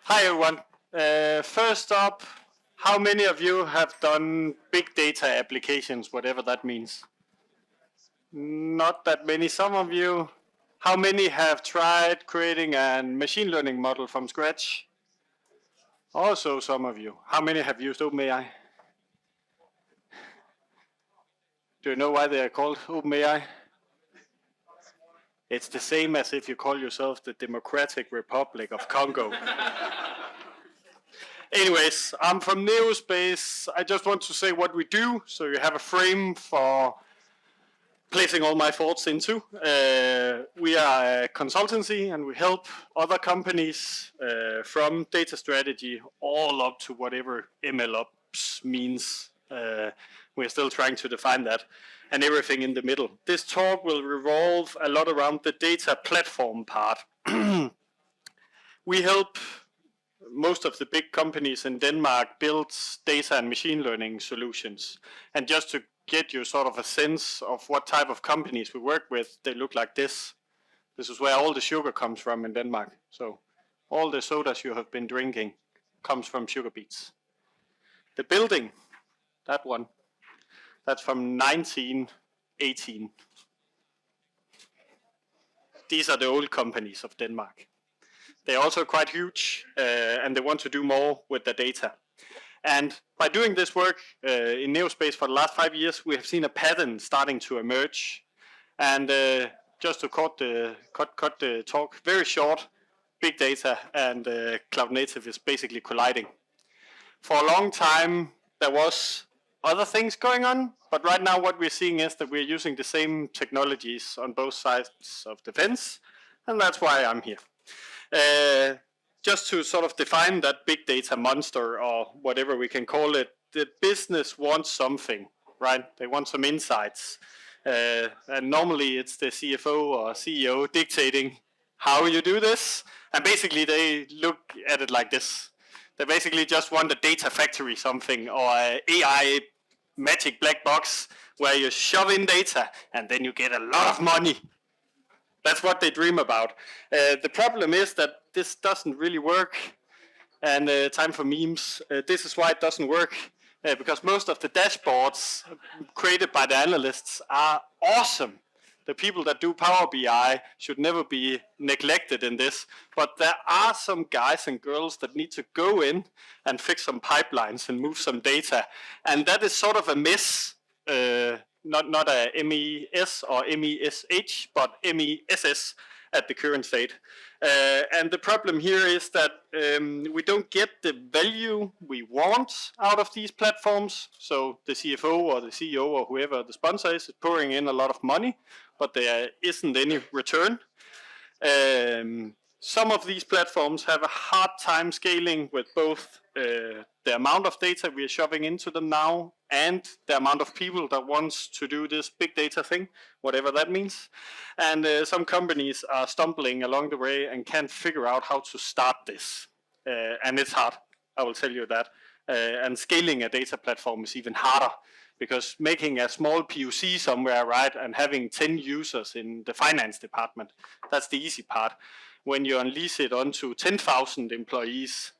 Hi everyone. First up, how many of you have done big data applications, whatever that means? Not that many. Some of you. How many have tried creating a machine learning model from scratch? Also some of you. How many have used OpenAI? Do you know why they are called OpenAI? It's the same as if you call yourself the Democratic Republic of Congo. Anyways, I'm from Neospace. I just want to say what we do, so you have a frame for placing all my thoughts into. We are a consultancy, and we help other companies from data strategy all up to whatever MLOps means. We're still trying to define that, and everything in the middle. This talk will revolve a lot around the data platform part. We help most of the big companies in Denmark build data and machine learning solutions. And just to get you sort of a sense of what type of companies we work with, they look like this. This is where all the sugar comes from in Denmark. So all the sodas you have been drinking comes from sugar beets. The building, that one, that's from 1918. These are the old companies of Denmark. They're also quite huge, and they want to do more with the data. And by doing this work in Neospace for the last 5 years, we have seen a pattern starting to emerge. And just to cut the talk very short, big data and cloud native is basically colliding. For a long time, there was other things going on, but right now what we're seeing is that we're using the same technologies on both sides of the fence, and that's why I'm here. Just to sort of define that big data monster, or whatever we can call it, the business wants something, right? They want some insights. And normally it's the CFO or CEO dictating how you do this. And basically they look at it like this. They basically just want a data factory something, or an AI magic black box where you shove in data and then you get a lot of money. That's what they dream about. The problem is that this doesn't really work. And time for memes. This is why it doesn't work. Because most of the dashboards created by the analysts are awesome. The people that do Power BI should never be neglected in this. But there are some guys and girls that need to go in and fix some pipelines and move some data. And that is sort of a miss. Not a MES or MESH, but MESS at the current state. And the problem here is that we don't get the value we want out of these platforms. So the CFO or the CEO or whoever the sponsor is pouring in a lot of money, but there isn't any return. Some of these platforms have a hard time scaling with both the amount of data we are shoving into them now and the amount of people that wants to do this big data thing, whatever that means. And some companies are stumbling along the way and can't figure out how to start this. And it's hard, I will tell you that. And scaling a data platform is even harder, because making a small POC somewhere, right, and having 10 users in the finance department, that's the easy part. When you unleash it onto 10,000 employees,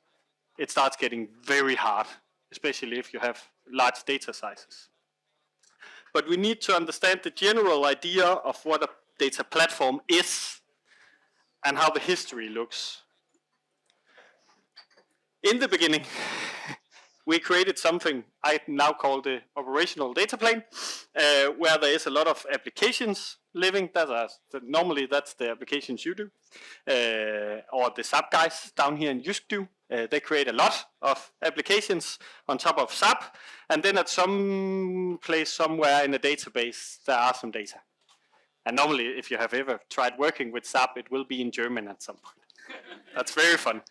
it starts getting very hard, especially if you have large data sizes. But we need to understand the general idea of what a data platform is and how the history looks. In the beginning, we created something I now call the operational data plane, where there is a lot of applications living. Normally that's the applications you do, or the SAP guys down here in Jysk do. They create a lot of applications on top of SAP, and then at some place somewhere in a database there are some data. And normally, if you have ever tried working with SAP, it will be in German at some point. That's very fun.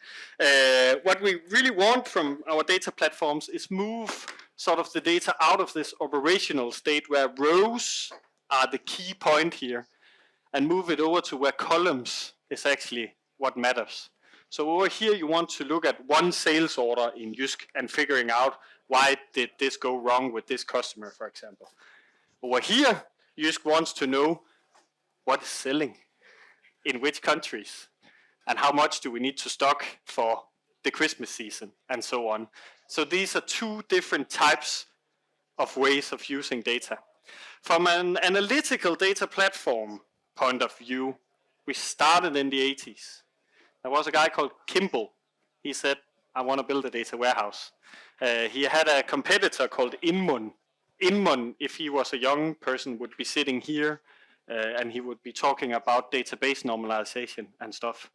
What we really want from our data platforms is move sort of the data out of this operational state where rows are the key point here, and move it over to where columns is actually what matters. So over here you want to look at one sales order in Jysk and figuring out why did this go wrong with this customer, for example. Over here, Jysk wants to know what is selling, in which countries, and how much do we need to stock for the Christmas season, and so on. So these are two different types of ways of using data. From an analytical data platform point of view, we started in the 80s. There was a guy called Kimball. He said, I want to build a data warehouse. He had a competitor called Inmun. Inmun, if he was a young person, would be sitting here and he would be talking about database normalization and stuff.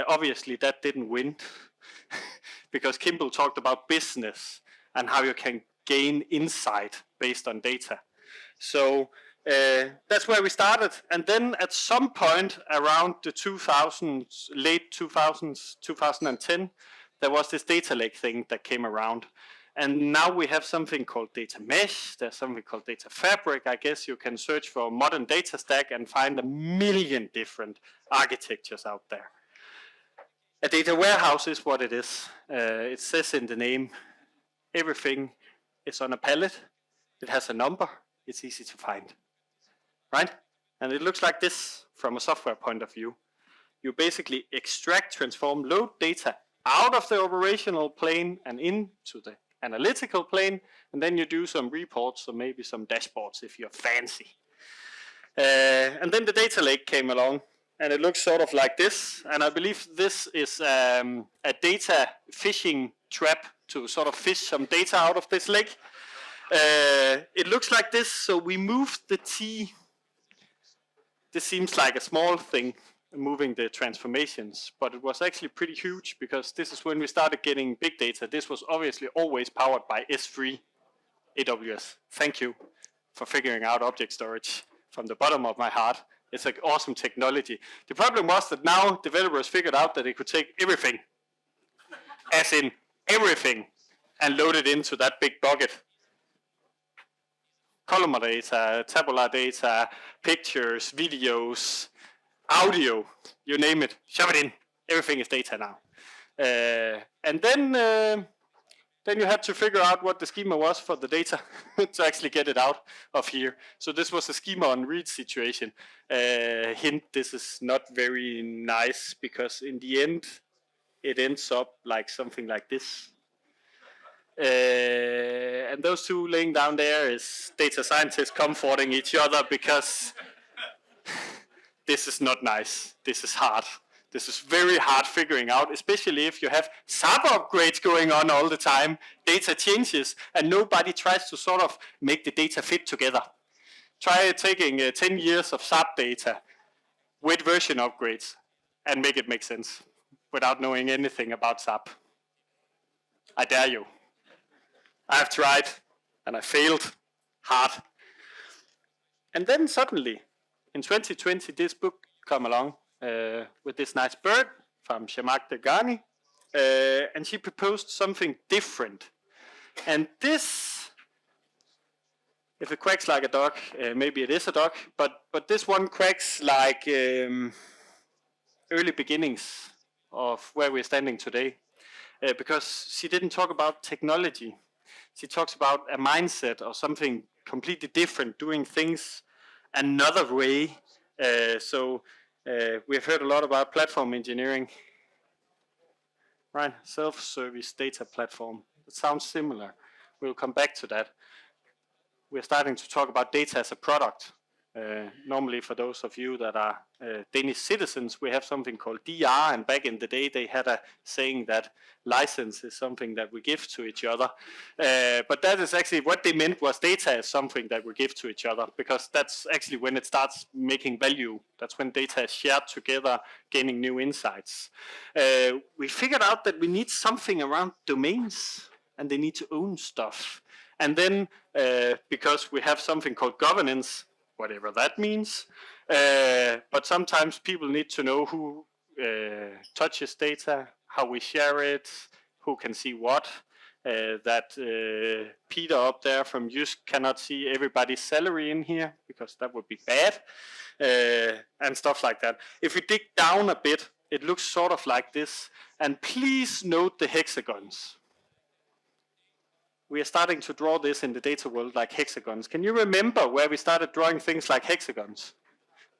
Obviously, that didn't win because Kimball talked about business and how you can gain insight based on data. So that's where we started. And then at some point around the 2000s, late 2000s, 2010, there was this data lake thing that came around. And now we have something called data mesh. There's something called data fabric. I guess you can search for modern data stack and find 1 million different architectures out there. A data warehouse is what it is. It says in the name, everything is on a pallet. It has a number. It's easy to find, right? And it looks like this from a software point of view. You basically extract, transform, load data out of the operational plane and into the analytical plane, and then you do some reports or maybe some dashboards if you're fancy. And then the data lake came along, and it looks sort of like this. And I believe this is a data fishing trap to sort of fish some data out of this lake. It looks like this, so we moved the T. This seems like a small thing, moving the transformations, but it was actually pretty huge because this is when we started getting big data. This was obviously always powered by S3 AWS. Thank you for figuring out object storage from the bottom of my heart. It's an awesome technology. The problem was that now developers figured out that they could take everything, as in everything, and load it into that big bucket. Columnar data, tabular data, pictures, videos, audio, you name it, shove it in. Everything is data now. And then you had to figure out what the schema was for the data to actually get it out of here. So this was a schema on read situation. Hint, this is not very nice because in the end, it ends up like something like this. And those two laying down there is data scientists comforting each other because this is not nice. This is hard. This is very hard figuring out, especially if you have SAP upgrades going on all the time, data changes, and nobody tries to sort of make the data fit together. Try taking 10 years of SAP data with version upgrades and make it make sense without knowing anything about SAP. I dare you. I've tried, and I failed hard. And then suddenly, in 2020, this book came along with this nice bird from Shamak Degani, and she proposed something different. And this, if it quacks like a dog, maybe it is a dog, but this one quacks like early beginnings of where we're standing today, because she didn't talk about technology. She talks about a mindset or something completely different, doing things another way. We've heard a lot about platform engineering, right? Self-service data platform. It sounds similar. We'll come back to that. We're starting to talk about data as a product. Normally, for those of you that are Danish citizens, we have something called DR, and back in the day, they had a saying that license is something that we give to each other. But that is actually what they meant was data is something that we give to each other, because that's actually when it starts making value. That's when data is shared together, gaining new insights. We figured out that we need something around domains, and they need to own stuff. And then, because we have something called governance, whatever that means, but sometimes people need to know who touches data, how we share it, who can see what, that Peter up there from Jysk cannot see everybody's salary in here, because that would be bad, and stuff like that. If we dig down a bit, it looks sort of like this, and please note the hexagons. We are starting to draw this in the data world like hexagons. Can you remember where we started drawing things like hexagons?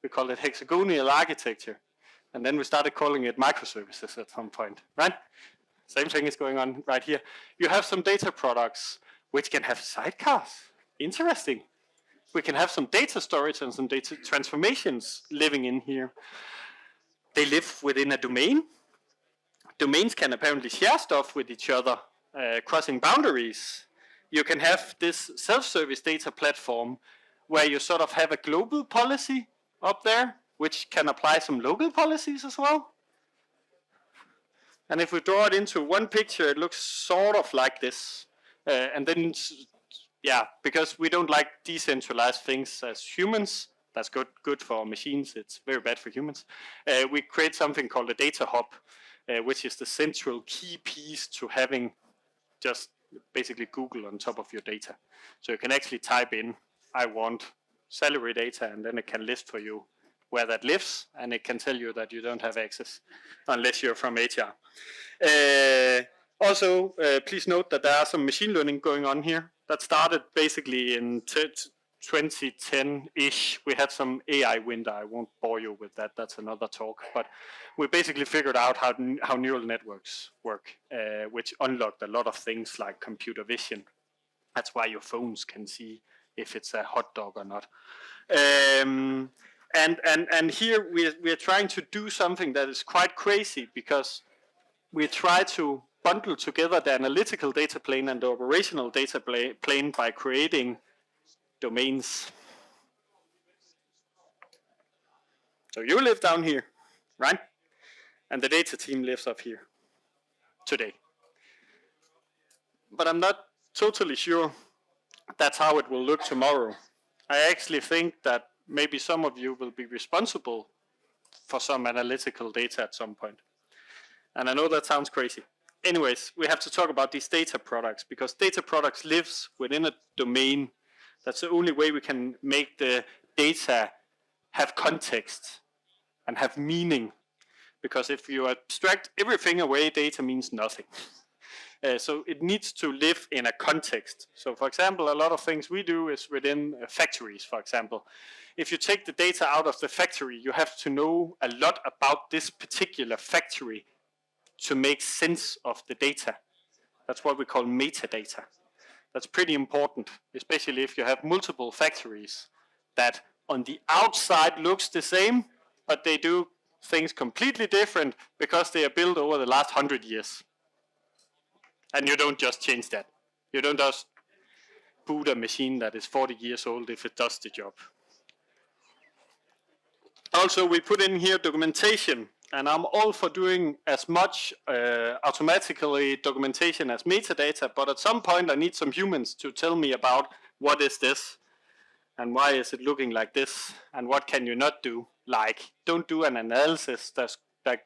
We called it hexagonal architecture. And then we started calling it microservices at some point, right? Same thing is going on right here. You have some data products which can have sidecars. Interesting. We can have some data storage and some data transformations living in here. They live within a domain. Domains can apparently share stuff with each other, crossing boundaries. You can have this self-service data platform where you sort of have a global policy up there, which can apply some local policies as well. And if we draw it into one picture, it looks sort of like this. And then, yeah, because we don't like decentralized things as humans, that's good for machines, it's very bad for humans. We create something called a data hub, which is the central key piece to having just basically Google on top of your data. So you can actually type in, I want salary data, and then it can list for you where that lives, and it can tell you that you don't have access unless you're from HR. Also, please note that there are some machine learning going on here. That started basically in 2010-ish. We had some AI window. I won't bore you with that. That's another talk. But we basically figured out how neural networks work, which unlocked a lot of things like computer vision. That's why your phones can see if it's a hot dog or not. And here we're trying to do something that is quite crazy, because we try to bundle together the analytical data plane and the operational data plane by creating domains. So you live down here, right? And the data team lives up here today. But I'm not totally sure that's how it will look tomorrow. I actually think that maybe some of you will be responsible for some analytical data at some point. And I know that sounds crazy. Anyways, we have to talk about these data products, because data products lives within a domain. That's the only way we can make the data have context and have meaning. Because if you abstract everything away, data means nothing. So it needs to live in a context. So for example, a lot of things we do is within factories, for example. If you take the data out of the factory, you have to know a lot about this particular factory to make sense of the data. That's what we call metadata. That's pretty important, especially if you have multiple factories that on the outside looks the same, but they do things completely different because they are built over the last 100 years. And you don't just change that. You don't just boot a machine that is 40 years old if it does the job. Also, we put in here documentation. And I'm all for doing as much automatically documentation as metadata, but at some point I need some humans to tell me about what is this, and why is it looking like this, and what can you not do. Like, don't do an analysis that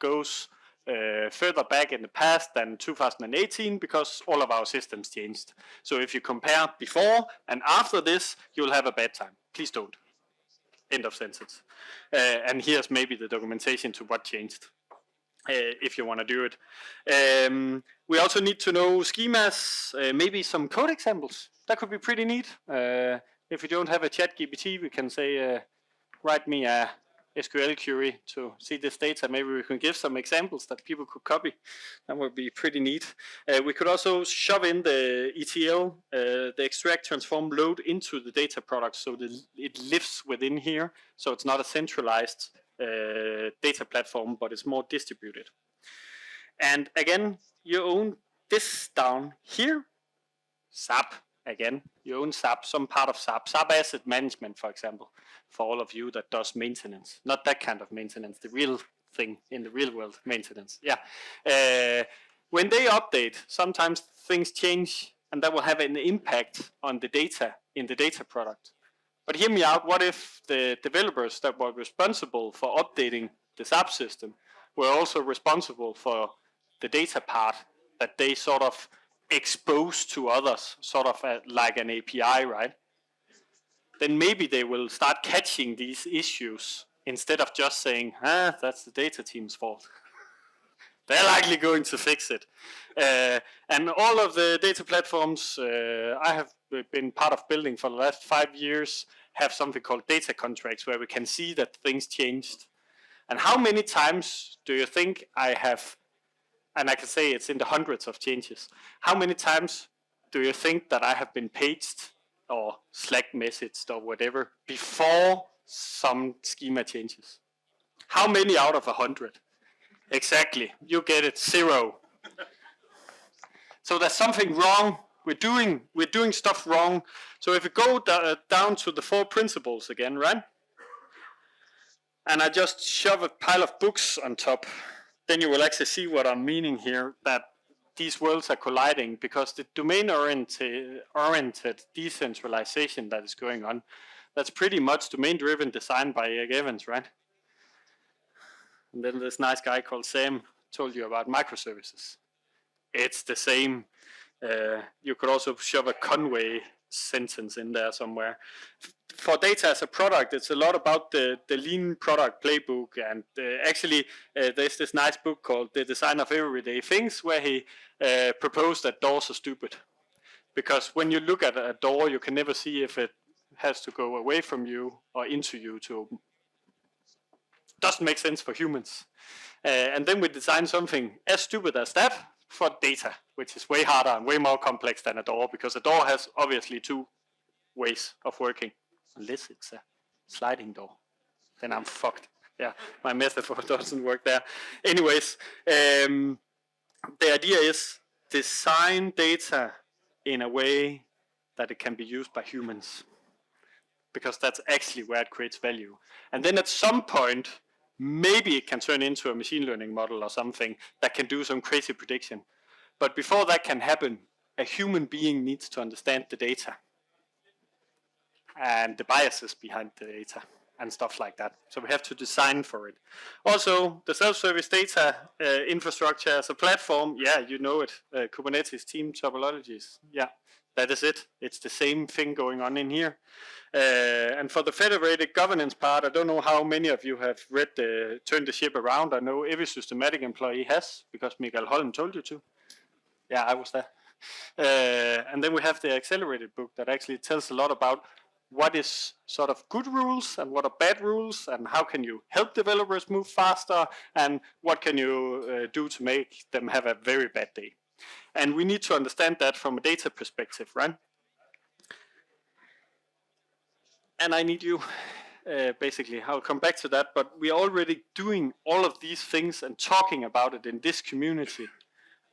goes further back in the past than 2018, because all of our systems changed. So if you compare before and after this, you'll have a bad time. Please don't. End of sentence. And here's maybe the documentation to what changed, if you want to do it. We also need to know schemas, maybe some code examples. That could be pretty neat. If we don't have a chat GPT, we can say, write me a SQL query to see this data. Maybe we can give some examples that people could copy. That would be pretty neat. We could also shove in the ETL, the extract, transform, load into the data product, so that it lives within here. So it's not a centralized data platform, but it's more distributed. And again, you own this down here, SAP. Again, you own SAP, some part of SAP Asset Management, for example, for all of you that does maintenance. Not that kind of maintenance, the real thing in the real world, maintenance. Yeah. When they update, sometimes things change, and that will have an impact on the data in the data product. But hear me out, what if the developers that were responsible for updating the SAP system were also responsible for the data part that they sort of expose to others, sort of like an API, right? Then maybe they will start catching these issues instead of just saying, that's the data team's fault. They're likely going to fix it. And all of the data platforms I have been part of building for the last 5 years have something called data contracts, where we can see that things changed. And how many times do you think I have and I can say it's in the hundreds of changes. How many times do you think that I have been paged or Slack messaged or whatever before some schema changes? How many out of 100? Exactly, you get it, 0. So there's something wrong. We're doing stuff wrong. So if we go down to the 4 principles again, right? And I just shove a pile of books on top, then you will actually see what I'm meaning here, that these worlds are colliding because the domain-oriented decentralization that is going on, that's pretty much domain-driven design by Eric Evans, right? And then this nice guy called Sam told you about microservices. It's the same. You could also shove a Conway sentence in there somewhere. For data as a product, it's a lot about the lean product playbook, and actually there's this nice book called The Design of Everyday Things, where he proposed that doors are stupid. Because when you look at a door, you can never see if it has to go away from you or into you to open. Doesn't make sense for humans. And then we design something as stupid as that for data, which is way harder and way more complex than a door, because a door has obviously 2 ways of working, unless it's a sliding door. Then I'm fucked. Yeah, my metaphor doesn't work there. Anyways, the idea is design data in a way that it can be used by humans, because that's actually where it creates value. And then at some point, maybe it can turn into a machine learning model or something that can do some crazy prediction. But before that can happen, a human being needs to understand the data and the biases behind the data and stuff like that. So we have to design for it. Also, the self-service data infrastructure as a platform, yeah, you know it, Kubernetes team topologies, yeah, that is it. It's the same thing going on in here. And for the federated governance part, I don't know how many of you have read Turn the Ship Around. I know every systematic employee has, because Mikael Holm told you to. Yeah, I was there. And then we have the accelerated book that actually tells a lot about what is sort of good rules and what are bad rules, and how can you help developers move faster, and what can you do to make them have a very bad day. And we need to understand that from a data perspective, right? And I need you, basically, I'll come back to that, but we're already doing all of these things and talking about it in this community.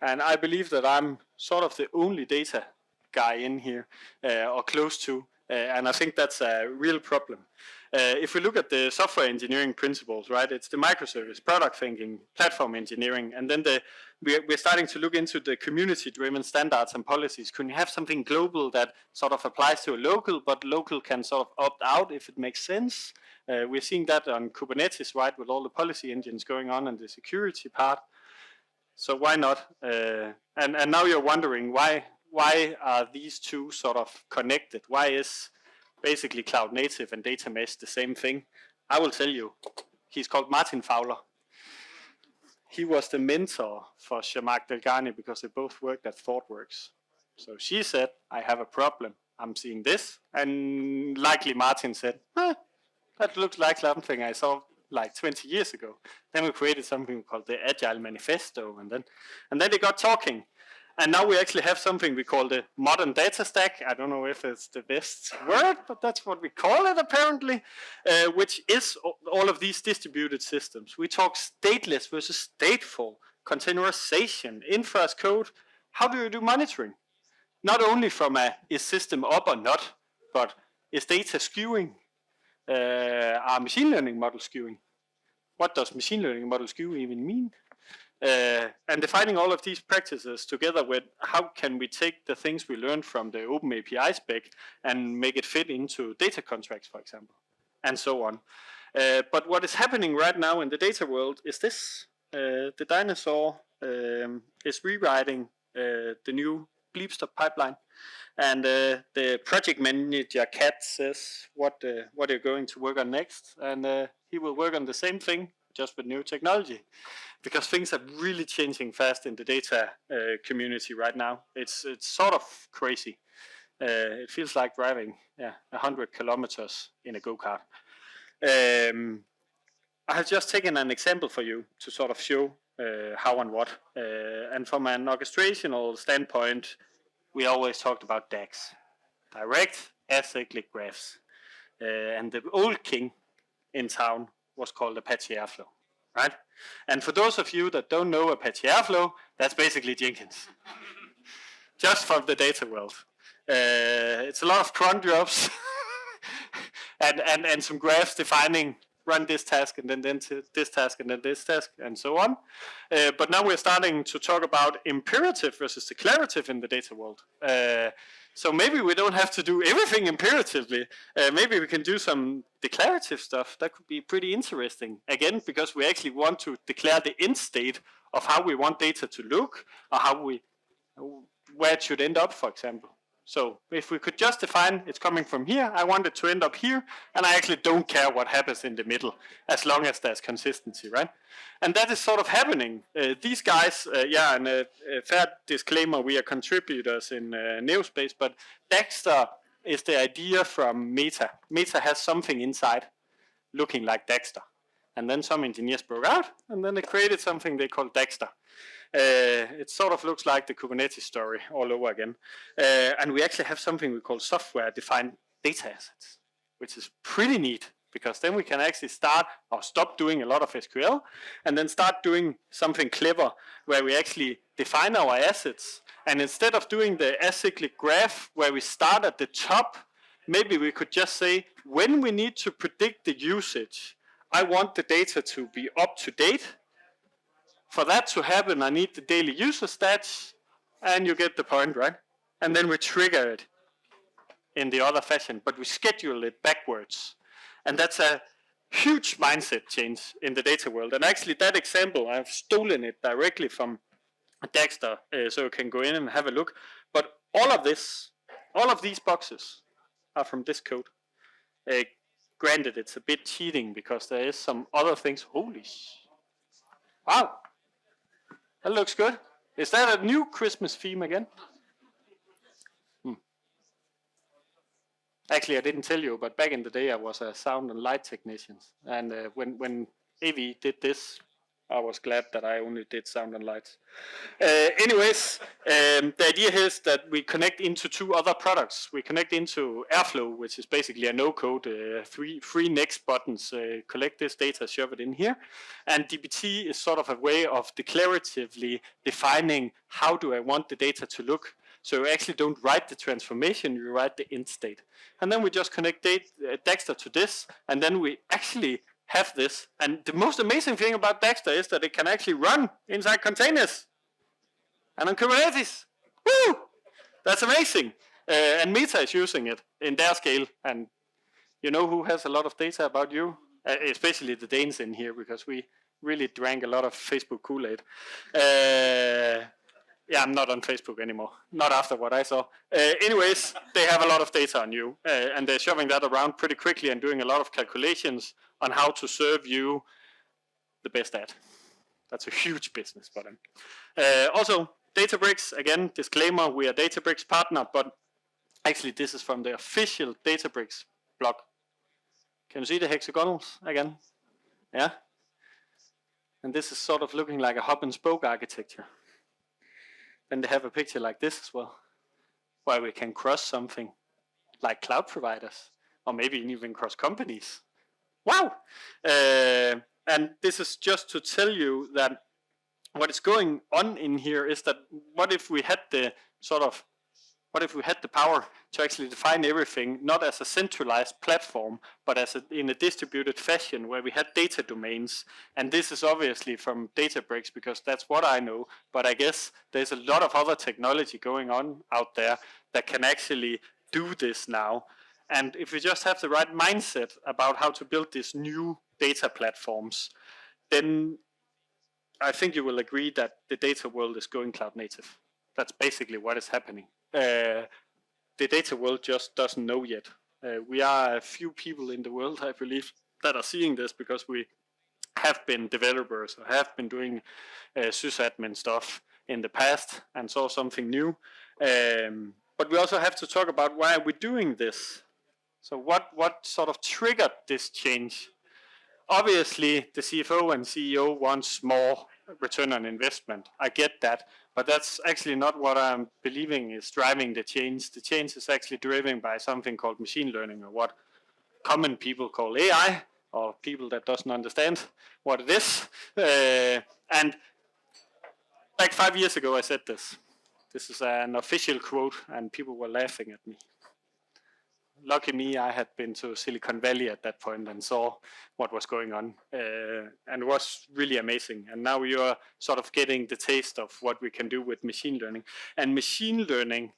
And I believe that I'm sort of the only data guy in here, or close to, and I think that's a real problem. If we look at the software engineering principles, right, it's the microservice, product thinking, platform engineering, and then we're starting to look into the community-driven standards and policies. Can you have something global that sort of applies to a local, but local can sort of opt out if it makes sense? We're seeing that on Kubernetes, right, with all the policy engines going on and the security part. So why not? And now you're wondering, why are these two sort of connected? Why is basically cloud native and data mesh the same thing? I will tell you. He's called Martin Fowler. He was the mentor for Zhamak Delghani because they both worked at ThoughtWorks. So she said, I have a problem. I'm seeing this. And likely Martin said, that looks like something I saw like 20 years ago. Then we created something called the Agile Manifesto, and then they got talking. And now we actually have something we call the modern data stack. I don't know if it's the best word, but that's what we call it apparently, which is all of these distributed systems. We talk stateless versus stateful, containerization, infra as code. How do you do monitoring? Not only from is system up or not, but is data skewing? Are machine learning models skewing? What does machine learning model skew even mean? And defining all of these practices together with how can we take the things we learned from the Open API spec and make it fit into data contracts, for example, and so on. But what is happening right now in the data world is this. The dinosaur is rewriting the new Bleepstop pipeline. And the project manager, Kat, says what you're going to work on next. And he will work on the same thing, just with new technology. Because things are really changing fast in the data community right now. It's sort of crazy. It feels like driving 100 kilometers in a go-kart. I have just taken an example for you to sort of show how and what. And from an orchestrational standpoint, we always talked about DAGs, direct acyclic graphs. And the old king in town was called Apache Airflow, right? And for those of you that don't know Apache Airflow, that's basically Jenkins, just from the data world. It's a lot of cron jobs and some graphs defining run this task and then this task and then this task and so on. But now we're starting to talk about imperative versus declarative in the data world. So maybe we don't have to do everything imperatively. Maybe we can do some declarative stuff. That could be pretty interesting. Again, because we actually want to declare the end state of how we want data to look, or where it should end up, for example. So if we could just define it's coming from here, I want it to end up here, and I actually don't care what happens in the middle, as long as there's consistency, right? And that is sort of happening. These guys, and a fair disclaimer, we are contributors in Neospace, but Dagster is the idea from Meta. Meta has something inside looking like Dagster. And then some engineers broke out, and then they created something they call Dagster. It sort of looks like the Kubernetes story all over again. And we actually have something we call software-defined data assets, which is pretty neat, because then we can actually start or stop doing a lot of SQL and then start doing something clever where we actually define our assets. And instead of doing the acyclic graph where we start at the top, maybe we could just say, when we need to predict the usage, I want the data to be up to date. For that to happen, I need the daily user stats, and you get the point, right? And then we trigger it in the other fashion, but we schedule it backwards. And that's a huge mindset change in the data world. And actually that example, I've stolen it directly from Dagster, so you can go in and have a look. But all of these boxes are from this code. Granted, it's a bit cheating because there is some other things. Holy wow. That looks good. Is that a new Christmas theme again? Actually, I didn't tell you, but back in the day, I was a sound and light technician. And when AV did this, I was glad that I only did sound and lights. Anyways, the idea here is that we connect into two other products. We connect into Airflow, which is basically a no-code, three next buttons, collect this data, shove it in here. And DBT is sort of a way of declaratively defining how do I want the data to look. So you actually don't write the transformation, you write the end state. And then we just connect Dagster to this, and then we actually have this. And the most amazing thing about Dagster is that it can actually run inside containers and on Kubernetes. Woo! That's amazing. And Meta is using it in their scale. And you know who has a lot of data about you? Especially the Danes in here, because we really drank a lot of Facebook Kool-Aid. Yeah, I'm not on Facebook anymore. Not after what I saw. Anyways, they have a lot of data on you. And they're shoving that around pretty quickly and doing a lot of calculations on how to serve you the best ad. That's a huge business for them. Also, Databricks, again, disclaimer, we are Databricks partner, but actually this is from the official Databricks blog. Can you see the hexagonals again? Yeah? And this is sort of looking like a hub and spoke architecture. Then they have a picture like this as well, where we can cross something like cloud providers, or maybe even cross companies. Wow! And this is just to tell you that what is going on in here is that what if we had the power to actually define everything, not as a centralized platform, but as in a distributed fashion where we had data domains. And this is obviously from Databricks because that's what I know, but I guess there's a lot of other technology going on out there that can actually do this now. And if we just have the right mindset about how to build these new data platforms, then I think you will agree that the data world is going cloud native. That's basically what is happening. The data world just doesn't know yet. We are a few people in the world, I believe, that are seeing this because we have been developers or have been doing sysadmin stuff in the past and saw something new. But we also have to talk about why are we doing this. So what sort of triggered this change? Obviously, the CFO and CEO wants more return on investment. I get that, but that's actually not what I'm believing is driving the change. The change is actually driven by something called machine learning, or what common people call AI, or people that doesn't understand what it is. And like 5 years ago, I said this. This is an official quote, and people were laughing at me. Lucky me, I had been to Silicon Valley at that point and saw what was going on, and it was really amazing. And now you are sort of getting the taste of what we can do with machine learning. And machine learning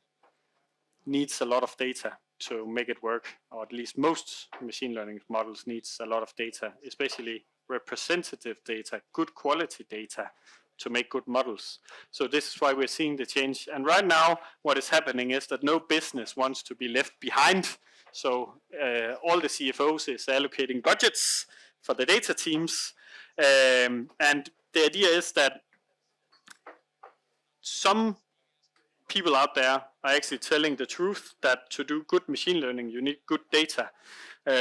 needs a lot of data to make it work, or at least most machine learning models needs a lot of data, especially representative data, good quality data, to make good models. So this is why we're seeing the change. And right now, what is happening is that no business wants to be left behind. So all the CFOs is allocating budgets for the data teams. And the idea is that some people out there are actually telling the truth that to do good machine learning, you need good data.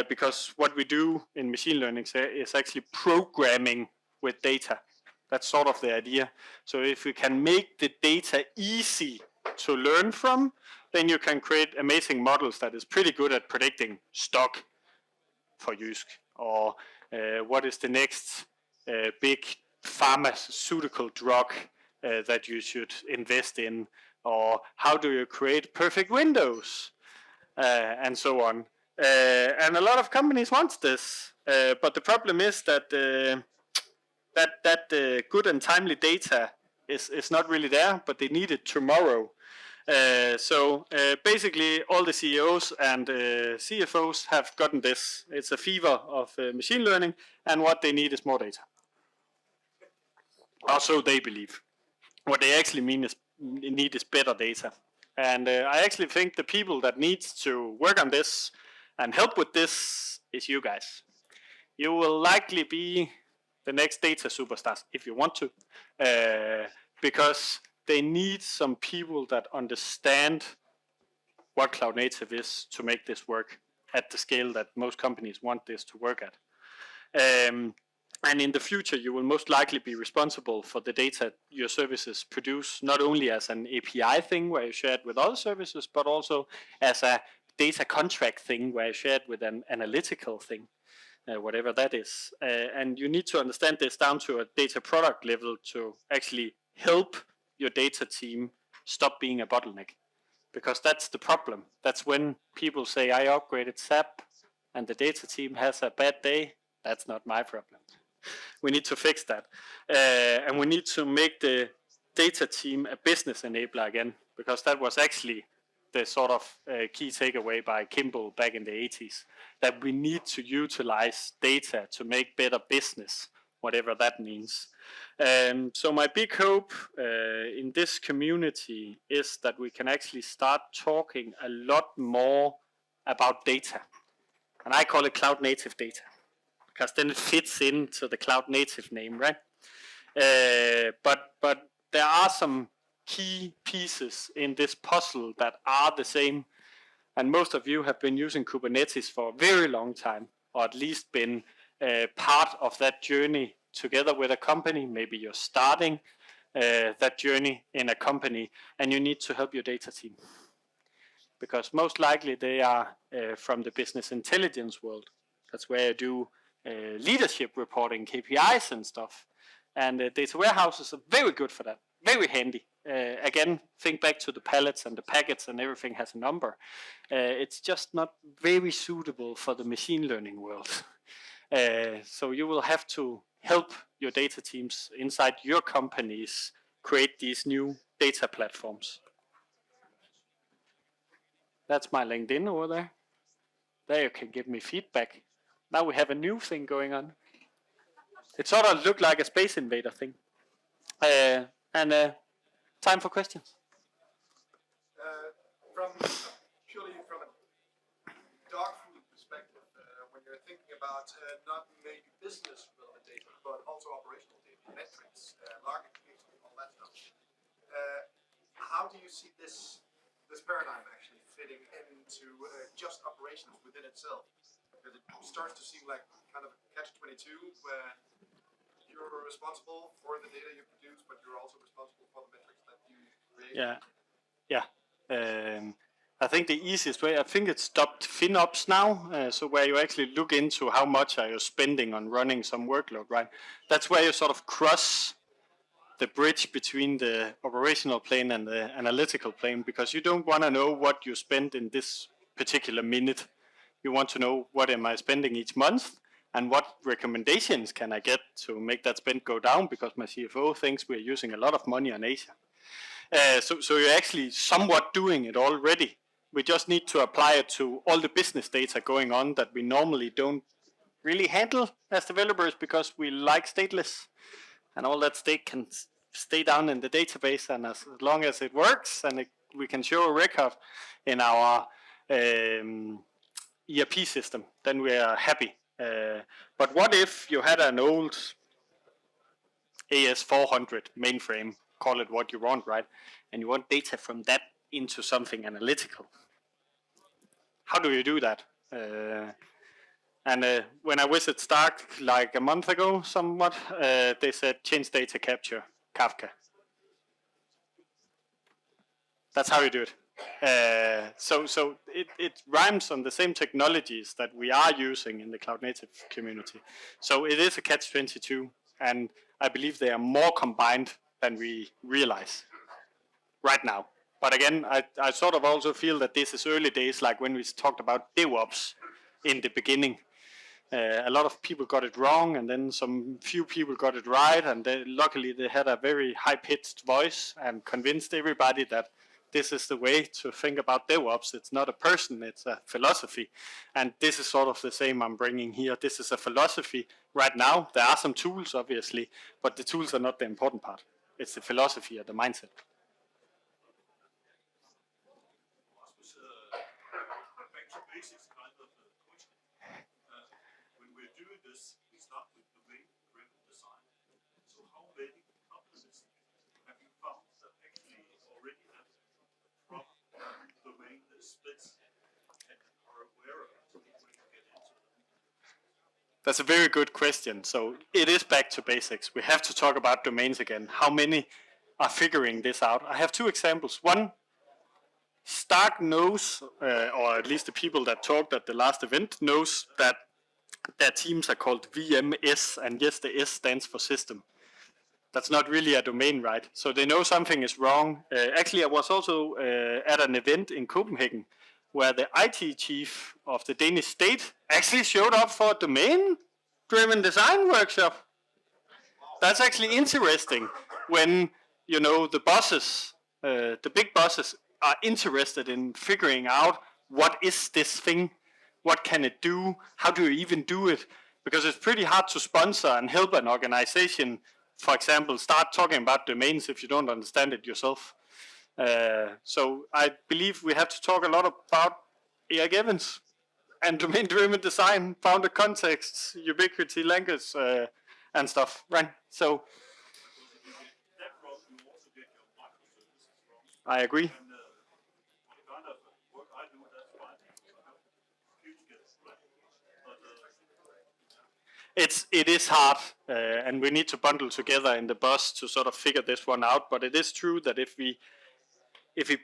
Because what we do in machine learning is actually programming with data. That's sort of the idea. So if we can make the data easy to learn from, then you can create amazing models that is pretty good at predicting stock for Jysk, or what is the next big pharmaceutical drug that you should invest in, or how do you create perfect windows, and so on. And a lot of companies want this, but the problem is that good and timely data is not really there, but they need it tomorrow. So basically, all the CEOs and CFOs have gotten this. It's a fever of machine learning, and what they need is more data. Or so they believe. What they actually need is better data. And I actually think the people that needs to work on this and help with this is you guys. You will likely be the next data superstars if you want to, because they need some people that understand what cloud native is to make this work at the scale that most companies want this to work at. And in the future, you will most likely be responsible for the data your services produce, not only as an API thing where you share it with other services, but also as a data contract thing where you share it with an analytical thing. Whatever that is. And you need to understand this down to a data product level to actually help your data team stop being a bottleneck. Because that's the problem. That's when people say, I upgraded SAP and the data team has a bad day. That's not my problem. We need to fix that. And we need to make the data team a business enabler again, because that was actually the sort of key takeaway by Kimball back in the 80s, that we need to utilize data to make better business, whatever that means. So my big hope in this community is that we can actually start talking a lot more about data. And I call it cloud native data, because then it fits into the cloud native name, right? But there are some key pieces in this puzzle that are the same. And most of you have been using Kubernetes for a very long time, or at least been part of that journey together with a company. Maybe you're starting that journey in a company, and you need to help your data team. Because most likely they are from the business intelligence world. That's where I do leadership reporting, KPIs and stuff. And data warehouses are very good for that, very handy. Again, think back to the pallets and the packets and everything has a number. It's just not very suitable for the machine learning world. So you will have to help your data teams inside your companies create these new data platforms. That's my LinkedIn over there. There you can give me feedback. Now we have a new thing going on. It sort of looked like a Space Invader thing. Time for questions. Purely from a dog food perspective, when you're thinking about not maybe business relevant data, but also operational data, metrics, marketing, all that stuff, how do you see this paradigm actually fitting into just operations within itself? Because it starts to seem like kind of a catch-22 where you're responsible for the data you produce, but you're also responsible for the metrics that you create. Yeah. I think the easiest way, I think it's stopped FinOps now, so where you actually look into how much are you spending on running some workload, right? That's where you sort of cross the bridge between the operational plane and the analytical plane, because you don't want to know what you spend in this particular minute. You want to know what am I spending each month and what recommendations can I get to make that spend go down, because my CFO thinks we're using a lot of money on Asia. So you're actually somewhat doing it already. We just need to apply it to all the business data going on that we normally don't really handle as developers, because we like stateless, and all that state can stay down in the database, and as long as it works and we can show a record in our ERP system, then we are happy. But what if you had an old AS400 mainframe, call it what you want, right? And you want data from that into something analytical. How do you do that? When I visited Stark like a month ago, somewhat, they said change data capture, Kafka. That's how you do it. So it rhymes on the same technologies that we are using in the cloud native community. So it is a catch-22, and I believe they are more combined than we realize right now. But again, I sort of also feel that this is early days, like when we talked about DevOps in the beginning. A lot of people got it wrong, and then some few people got it right, and luckily they had a very high-pitched voice and convinced everybody that this is the way to think about DevOps. It's not a person, it's a philosophy. And this is sort of the same I'm bringing here. This is a philosophy right now. There are some tools, obviously, but the tools are not the important part. It's the philosophy or the mindset. Rasmus, back to basics kind of question. When we're doing this, we start with domain-driven design. So how many companies have you found that actually already have proper domain splits and are aware of it when you get into them? That's a very good question. So it is back to basics. We have to talk about domains again. How many are figuring this out? I have two examples. One, Stark knows, or at least the people that talked at the last event knows, that their teams are called VMS, and yes, the S stands for system. That's not really a domain, right? So they know something is wrong. Actually, I was also at an event in Copenhagen where the IT chief of the Danish state actually showed up for a domain-driven design workshop. That's actually interesting when, you know, the bosses, the big bosses, are interested in figuring out what is this thing, what can it do, how do you even do it? Because it's pretty hard to sponsor and help an organization, for example, start talking about domains if you don't understand it yourself. So I believe we have to talk a lot about Erik Evans and domain-driven design, founder contexts, ubiquity, language, and stuff, right? So I agree. It is hard, and we need to bundle together in the bus to sort of figure this one out. But it is true that if we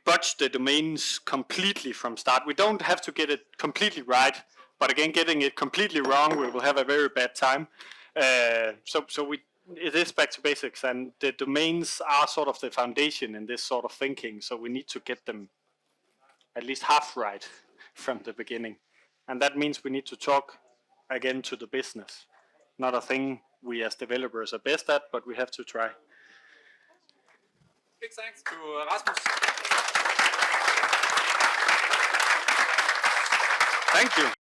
budge the domains completely from start, we don't have to get it completely right. But again, getting it completely wrong, we will have a very bad time. It is back to basics, and the domains are sort of the foundation in this sort of thinking. So we need to get them at least half right from the beginning, and that means we need to talk again to the business. Not a thing we as developers are best at, but we have to try. Big thanks to Rasmus. Thank you.